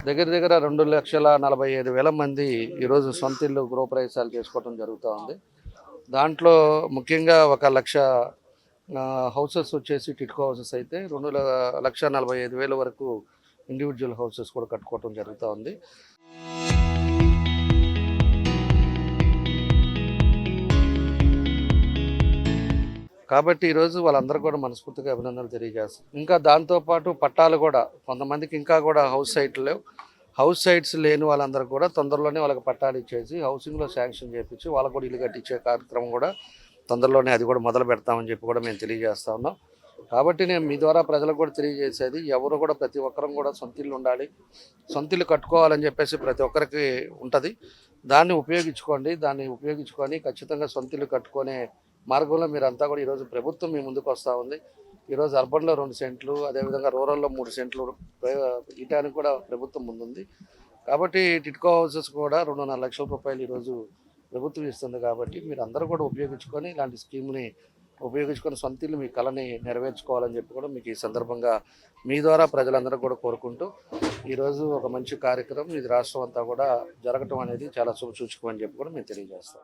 దగ్గర దగ్గర 2,45,000 మంది ఈరోజు సొంత ఇల్లు గృహప్రవేశాలు చేసుకోవడం జరుగుతూ ఉంది. దాంట్లో ముఖ్యంగా 1,00,000 హౌసెస్ వచ్చేసి టిట్కో హౌసెస్ అయితే 2,45,000 వరకు ఇండివిజువల్ హౌసెస్ కూడా కట్టుకోవడం జరుగుతూ ఉంది. కాబట్టి ఈరోజు వాళ్ళందరూ కూడా మనస్ఫూర్తిగా అభినందనలు తెలియజేస్తాం. ఇంకా దాంతోపాటు పట్టాలు కూడా కొంతమందికి ఇంకా కూడా హౌస్ సైట్స్ లేని వాళ్ళందరూ కూడా తొందరలోనే వాళ్ళకి పట్టాలు ఇచ్చేసి హౌసింగ్లో శాంక్షన్ చేయించి వాళ్ళకు కూడా ఇల్లు కట్టించే కార్యక్రమం కూడా తొందరలోనే అది కూడా మొదలు పెడతామని చెప్పి కూడా మేము తెలియజేస్తా ఉన్నాం. కాబట్టి నేను మీ ద్వారా ప్రజలకు కూడా తెలియజేసేది, ఎవరు కూడా ప్రతి ఒక్కరం కూడా సొంత ఇల్లు ఉండాలి, సొంత ఇల్లు కట్టుకోవాలని చెప్పేసి ప్రతి ఒక్కరికి ఉంటుంది. దాన్ని ఉపయోగించుకొని ఖచ్చితంగా సొంత ఇల్లు కట్టుకునే మార్గంలో మీరంతా కూడా ఈరోజు ప్రభుత్వం మీ ముందుకు వస్తూ ఉంది. ఈరోజు అర్బన్లో 2 సెంట్లు, అదేవిధంగా రూరల్లో 3 సెంట్లు ఇటానికి కూడా ప్రభుత్వం ముందుంది. కాబట్టి టిట్కో హౌసెస్ కూడా 2.5 లక్షల రూపాయలు ఈరోజు ప్రభుత్వం ఇస్తుంది. కాబట్టి మీరు అందరూ కూడా ఉపయోగించుకొని ఇలాంటి స్కీమ్ని ఉపయోగించుకొని సొంత ఇల్లు మీ కళని నెరవేర్చుకోవాలని చెప్పి కూడా మీకు ఈ సందర్భంగా మీ ద్వారా ప్రజలందరూ కూడా కోరుకుంటూ ఈరోజు ఒక మంచి కార్యక్రమం ఇది రాష్ట్రం అంతా కూడా జరగటం అనేది చాలా శుభసూచకం అని చెప్పి కూడా మేము తెలియజేస్తాం.